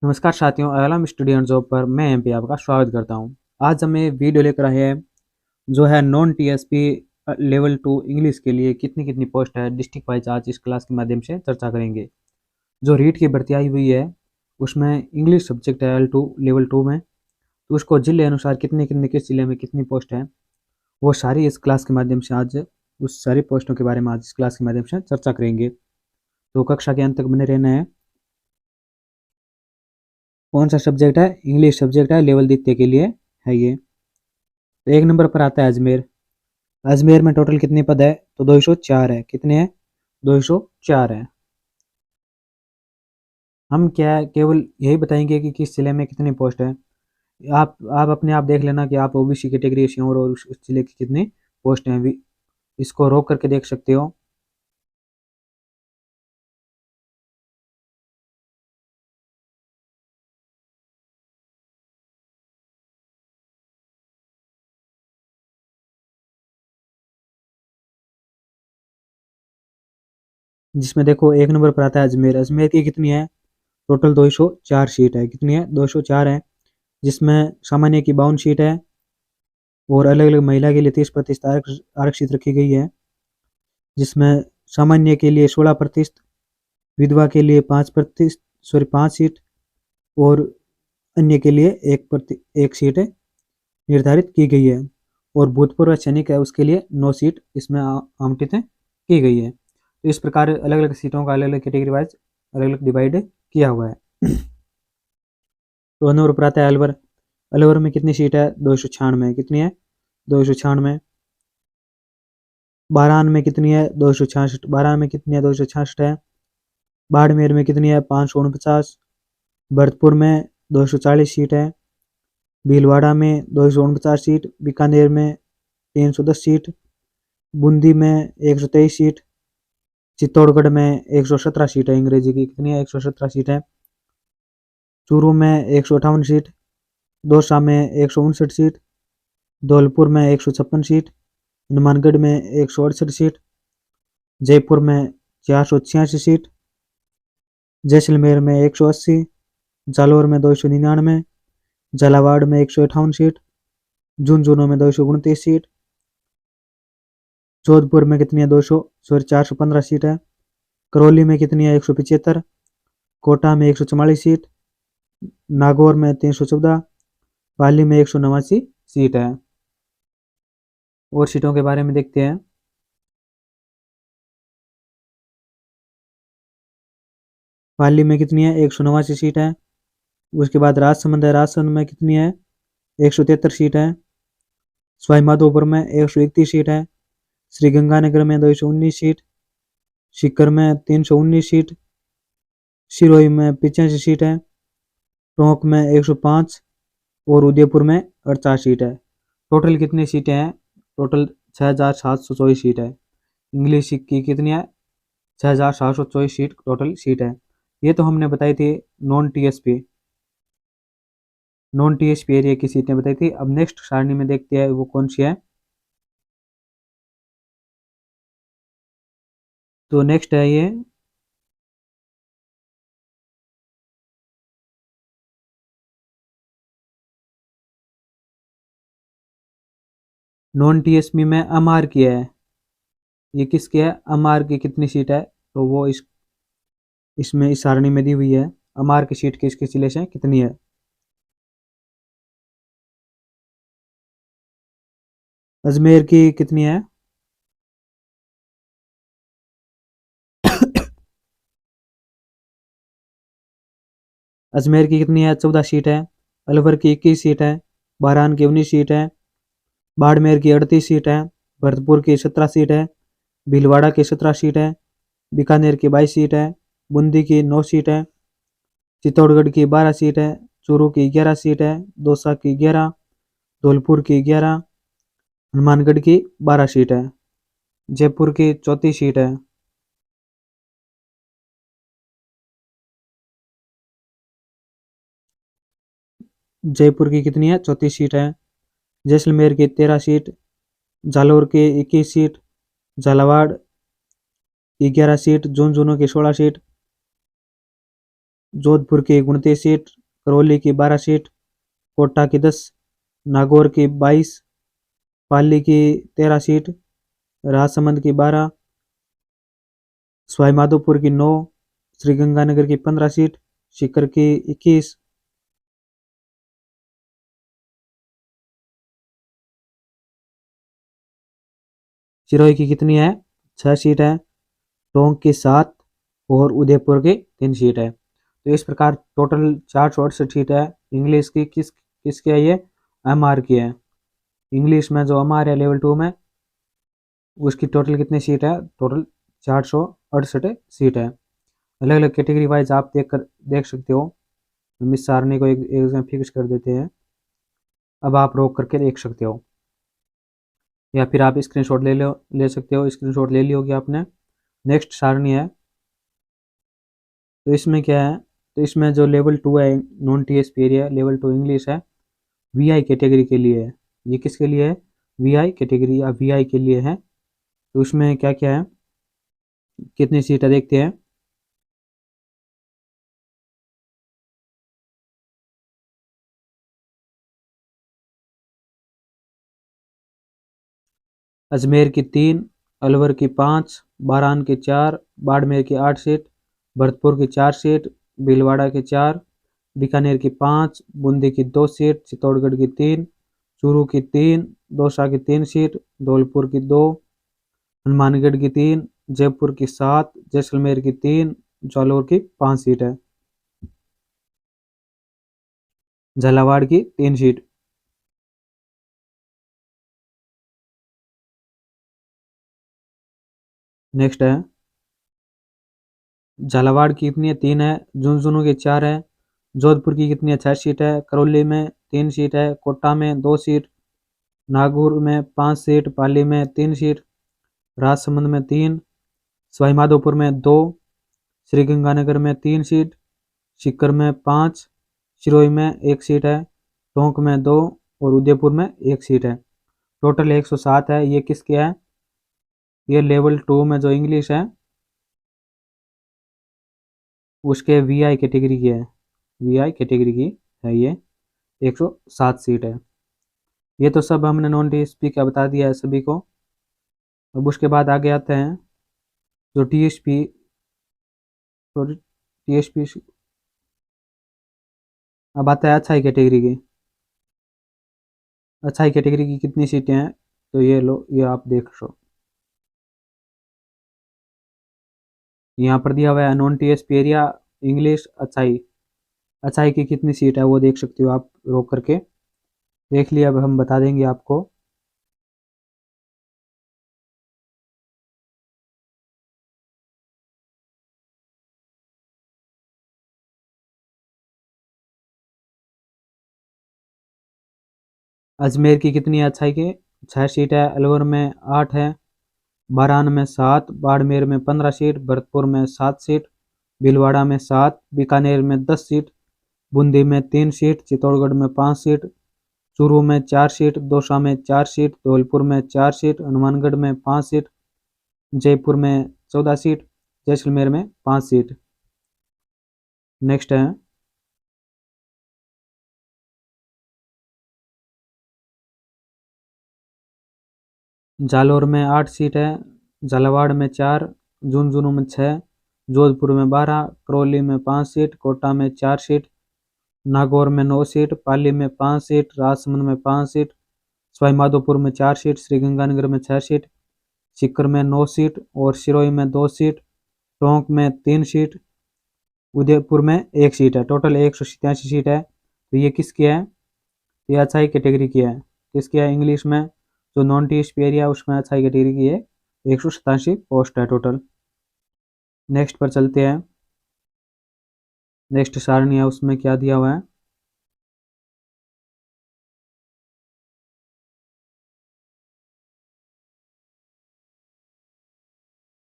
नमस्कार साथियों, आलम study and job पर मैं एमपी आपका स्वागत करता हूं। आज हम एक वीडियो लेकर आए हैं जो है नॉन टीएसपी लेवल 2 इंग्लिश के लिए कितनी कितनी पोस्ट है डिस्ट्रिक्ट वाइज। आज इस क्लास के माध्यम से चर्चा करेंगे। जो रीट की भर्ती आई हुई है उसमें इंग्लिश सब्जेक्ट है L2 लेवल 2 में, तो उसको जिले अनुसार कितने कितने किस जिले में कितनी पोस्ट है वो सारी इस क्लास के माध्यम से आज उस सारी पोस्टों के बारे में आज इस क्लास के माध्यम से चर्चा करेंगे। तो कक्षा के अंत तक बने रहना है। कौन सा सब्जेक्ट है? इंग्लिश सब्जेक्ट है, लेवल द्वितीय के लिए है ये। तो एक नंबर पर आता है अजमेर। अजमेर में टोटल कितने पद है? तो 204 है। कितने हैं? 204 है। हम क्या है, केवल यही बताएंगे कि किस जिले में कितनी पोस्ट है। आप अपने आप देख लेना कि आप ओबीसी कैटेगरी से हो और उस जिले की कितनी पोस्ट हैं। इसको रोक करके देख सकते हो। जिसमें देखो एक नंबर पर आता है अजमेर। अजमेर की कितनी है? टोटल 204 सीट है। कितनी है? 204 है। जिसमें सामान्य की 52 सीट है और अलग अलग महिला के लिए 30% आरक्षित रखी गई है। जिसमें सामान्य के लिए 16%, विधवा के लिए 5%, सॉरी 5 सीट, और अन्य के लिए एक सीट निर्धारित की गई है। और भूतपूर्व सैनिक है उसके लिए 9 सीट इसमें आवंटित की गई है। तो इस प्रकार अलग अलग सीटों का अलग अलग कैटेगरी वाइज अलग अलग डिवाइड किया हुआ है। तो नंबर पर आता है अलवर। अलवर में कितनी सीट है? 296। कितनी है? 296। बारान में कितनी है? 266। बारान में कितनी है? 266 है। बाड़मेर में कितनी है? 549। भरतपुर में 240 सीट है। भीलवाड़ा में 249 सीट। बीकानेर में 310 सीट। बूंदी में 123 सीट। चित्तौड़गढ़ में 117 सीट है अंग्रेजी की। कितनी है? 117 सीट है। चूरू में 158 सीट। दौसा में 159 सीट। धौलपुर में 156 सीट। हनुमानगढ़ में 168 सीट। जयपुर में 486 सीट। जैसलमेर में 180। जालौर में 299। झालावाड़ में 158 सीट। झुंझुनू में 229 सीट। जोधपुर में कितनी है? 415 सीट है। करौली में कितनी है? 175। कोटा में 144 सीट। नागौर में 314। पाली में 189 सीट है। और सीटों के बारे में देखते हैं। पाली में कितनी है? 189 सीट है। उसके बाद राजसमंद है। राजसमंद में कितनी है? 173 सीट है। सवाई माधोपुर में 131 सीट है। श्रीगंगानगर में 219 सीट। सीकर में 319 सीट। सिरोही में 85 सीट है। टोंक में 105 और उदयपुर में 48 सीट है। टोटल कितनी सीटें हैं? टोटल 6724 सीट है। इंग्लिश की कितनी है? 6724 सीट टोटल सीट है। ये तो हमने बताई थी नॉन टीएसपी एरिया की सीटें बताई थी। अब नेक्स्ट सारणी में देखते हैं वो कौन सी है। तो नेक्स्ट है ये नॉन टीएसपी में अमार की है। ये किसकी है? अमार की कितनी सीट है? तो वो इसमें इस सारणी में दी हुई है। अमार की सीट किसके जिले से कितनी है? अजमेर की कितनी है? अजमेर की कितनी है? 14 सीट है। अलवर की 21 सीट है। बारान की 19 सीट है। बाड़मेर की 38 सीट है। भरतपुर की 17 सीट है। भीलवाड़ा की 17 सीट है। बीकानेर की 22 सीट है। बूंदी की 9 सीट है। चित्तौड़गढ़ की 12 सीट है। चूरू की 11 सीट है। दौसा की 11। धौलपुर की 11। हनुमानगढ़ की 12 सीट है। जयपुर की 34 सीट है। जयपुर की कितनी है? 34 सीट है। जैसलमेर की 13 सीट। जालौर की 21 सीट। झालावाड़ की 11 सीट। झुंझुनू की 16 सीट। जोधपुर की 29 सीट, करौली की 12 सीट, कोटा की 10, नागौर की 22, पाली की 13 सीट, राजसमंद की 12, सवाईमाधोपुर की 9, श्रीगंगानगर की 15 सीट, सीकर की 21, सिरोही की कितनी है 6 सीट है, टोंक की 7 और उदयपुर की 3 सीट है। तो इस प्रकार टोटल 468 सीट है। इंग्लिश की किसकी है ये एमआर की है। इंग्लिश में जो एमआर है लेवल 2 में उसकी टोटल कितनी सीट है, टोटल 468 सीट है। अलग अलग कैटेगरी वाइज आप देख सकते हो। हम इस सारणी को एक एग्जाम फिक्स कर देते हैं। अब आप रोक करके देख सकते हो या फिर आप स्क्रीनशॉट ले सकते हो। स्क्रीनशॉट ले ली होगी आपने। नेक्स्ट सारणी है, तो इसमें क्या है, तो इसमें जो लेवल 2 है non TSP area level 2 English है, वीआई कैटेगरी के लिए है। ये किसके लिए है, वीआई कैटेगरी या वीआई के लिए है। तो उसमें क्या क्या है, कितनी सीटें देखते हैं। अजमेर की 3, अलवर की 5, बारान की 4, बाड़मेर की 8 सीट, भरतपुर की 4 सीट, भीलवाड़ा की 4, बीकानेर की 5, बूंदी की 2 सीट, चित्तौड़गढ़ की 3, चूरू की 3, दौसा की 3 सीट, धौलपुर की 2, हनुमानगढ़ की 3, जयपुर की 7, जैसलमेर की 3, जालौर की 5 सीट है, झालावाड़ की 3 सीट। नेक्स्ट है, झालावाड़ की कितनी है 3 है, झुंझुनू की 4 है, जोधपुर की कितनी है 6 सीट है, करौली में 3 सीट है, कोटा में 2 सीट, नागौर में 5 सीट, पाली में 3 सीट, राजसमंद में 3, सवाईमाधोपुर में 2, श्रीगंगानगर में 3 सीट, सीकर में 5, सिरोही में 1 सीट है, टोंक में 2 और उदयपुर में 1 सीट है। टोटल 107 है। ये किसके है, ये लेवल 2 में जो इंग्लिश है उसके वीआई कैटेगरी की है, वीआई कैटेगरी की है ये। 107 सीट है। ये तो सब हमने नॉन टीएसपी का बता दिया है सभी को। अब उसके बाद आगे आते हैं जो टीएसपी, सॉरी टीएसपी, अब आता है अच्छाई कैटेगरी की। अच्छाई कैटेगरी की कितनी सीटें हैं, तो ये लो, ये आप देख लो यहाँ पर दिया हुआ है नॉन टीएसपी एरिया इंग्लिश अच्छाई। अच्छाई की कितनी सीट है वो देख सकते हो आप रोक करके देख लिया। अब हम बता देंगे आपको। अजमेर की कितनी है अच्छाई की, 6 सीट है, अलवर में 8 है, बारान में 7, बाड़मेर में 15 सीट, भरतपुर में 7 सीट, भीलवाड़ा में 7, बीकानेर में 10 सीट, बूंदी में 3 सीट, चित्तौड़गढ़ में 5 सीट, चूरू में 4 सीट, दौसा में 4 सीट, धौलपुर में 4 सीट, हनुमानगढ़ में 5 सीट, जयपुर में 14 सीट, जैसलमेर में 5 सीट। नेक्स्ट है, जालौर में 8 सीट है, झालावाड़ में 4, झुंझुनू में 6, जोधपुर में 12, करौली में 5 सीट, कोटा में 4 सीट, नागौर में 9 सीट, पाली में 5 सीट, राजसमंद में 5 सीट, सवाईमाधोपुर में 4 सीट, श्रीगंगानगर में 6 सीट, सीकर में 9 सीट और सिरोही में 2 सीट, टोंक में 3 सीट, उदयपुर में 1 सीट है। टोटल 187 सीट है। तो ये किसकी है, ये अच्छाई कैटेगरी की है। किसकी है, इंग्लिश में जो नॉन टीएसपी एरिया उसमें अच्छाई कैटेगरी की है। 187 पोस्ट है टोटल। नेक्स्ट पर चलते हैं। नेक्स्ट सारणी है उसमें क्या दिया हुआ है,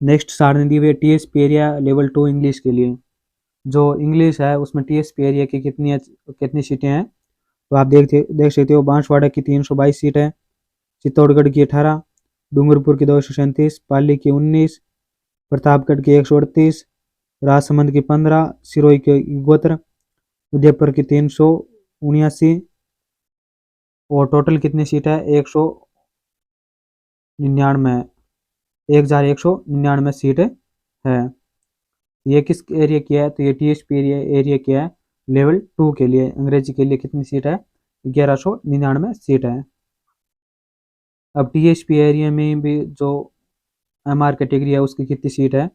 नेक्स्ट सारणी दी हुई है टीएसपी एरिया लेवल 2 इंग्लिश के लिए। जो इंग्लिश है उसमें टीएसपी एरिया की कितनी सीटें हैं, तो आप देख सकते हो। बांसवाड़ा की 322 सीट है, चित्तौड़गढ़ की 18, डूंगरपुर की 237, पाली की 19, प्रतापगढ़ की 138, राजसमंद की 15, सिरोही की गोत्र, उदयपुर की 379 और टोटल कितनी सीट है 199, 1199 सीट है। ये किस एरिया की है, तो ये टीएसपी एरिया की है लेवल 2 के लिए। अंग्रेजी के लिए कितनी सीट है 1199 सीट है। अब टीएसपी एरिया में भी जो एमआर कैटेगरी है उसकी कितनी सीट है,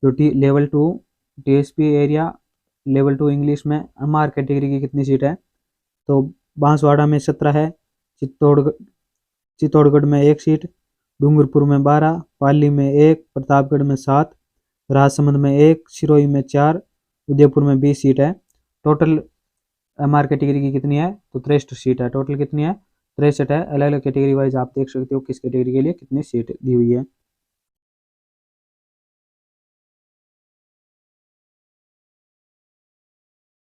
जो level 2 TSP area level 2 English में एमआर कैटेगरी की कितनी सीट है, तो बांसवाड़ा में 17 है, चित्तौड़गढ़ में 1 सीट, डूंगरपुर में 12, पाली में 1, प्रतापगढ़ में 7, राजसमंद में 1, सिरोही में 4, उदयपुर में 20 सीट है। टोटल एमआर कैटेगरी की कितनी है, तो 63 सीट है। टोटल कितनी है 63 है। अलग अलग कैटेगरी वाइज आप देख सकते हो किस कैटेगरी के लिए कितनी सीट दी हुई है।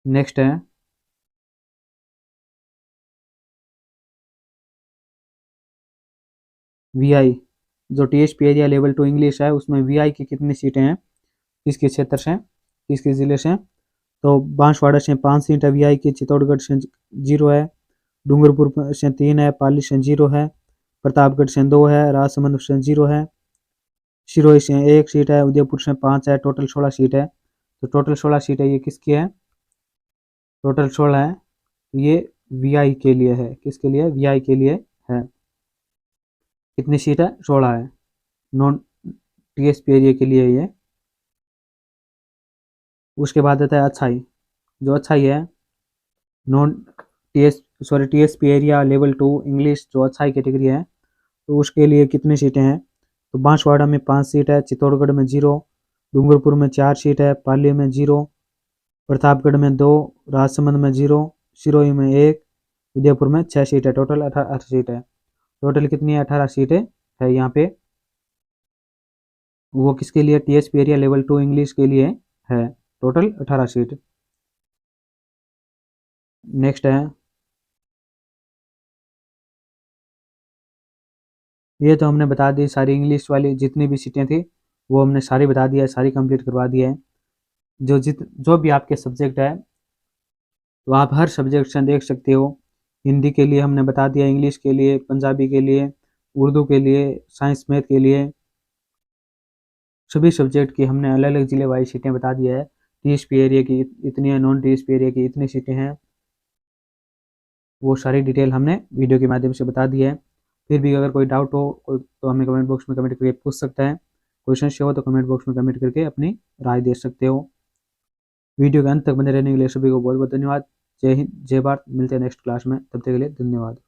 नेक्स्ट है वीआई, जो टीएसपी एरिया लेवल 2 इंग्लिश है उसमें वीआई की कितनी सीटें हैं, किसके क्षेत्र से, किसके जिले से, तो बांसवाड़ा से 5 सीट है वीआई की, चित्तौड़गढ़ से 0 है, डूंगरपुर से 3 है, पाली से 0 है, प्रतापगढ़ से 2 है, राजसमंद से 0 है, सिरोही से 1 सीट है, उदयपुर से 5 है, टोटल 16 सीट है। तो टोटल 16 सीट है, ये किसकी है, टोटल 16 है, ये वीआई के लिए है। किसके लिए, वीआई के लिए है। कितनी सीट है 16 है। नॉन टीएसपी एरिया के लिए ये। उसके बाद आता है अच्छाई, जो अच्छाई है non TSP area level 2 English जो अच्छाई कैटेगरी है, तो उसके लिए कितनी सीटें हैं, तो बांसवाड़ा में 5 सीट है, चित्तौड़गढ़ में 0, डूंगरपुर में 4 सीट है, पाली में 0, प्रतापगढ़ में 2, राजसमंद में 0, सिरोही में 1, उदयपुर में 6 सीट है। टोटल 18 सीट है। टोटल कितनी है 18 सीटें है यहाँ पे। वो किसके लिए, टीएसपी एरिया लेवल 2 इंग्लिश के लिए है। Total 18 seat. नेक्स्ट है, ये तो हमने बता दी सारी इंग्लिश वाली जितनी भी सीटें थी वो हमने सारी बता दिया है, सारी कंप्लीट करवा दिया है। जो भी आपके सब्जेक्ट है तो आप हर सब्जेक्ट से देख सकते हो। हिंदी के लिए हमने बता दिया, इंग्लिश के लिए, पंजाबी के लिए, उर्दू के लिए, साइंस मैथ के लिए, सभी सब्जेक्ट की हमने अलग अलग जिले वाइज सीटें बता दिया है। टीएसपी एरिया की इतनी है, नॉन टीएसपी एरिया की इतनी सीटें हैं, वो सारी डिटेल हमने वीडियो के माध्यम से बता दी है। फिर भी अगर कोई डाउट हो तो हमें कमेंट बॉक्स में कमेंट करके पूछ सकता है। कोई संशय हो तो कमेंट बॉक्स में कमेंट करके अपनी राय दे सकते हो। वीडियो के अंत तक बने रहने के लिए सभी को बहुत बहुत धन्यवाद। जय हिंद, जय भारत। मिलते हैं नेक्स्ट क्लास में, तब तक के लिए धन्यवाद।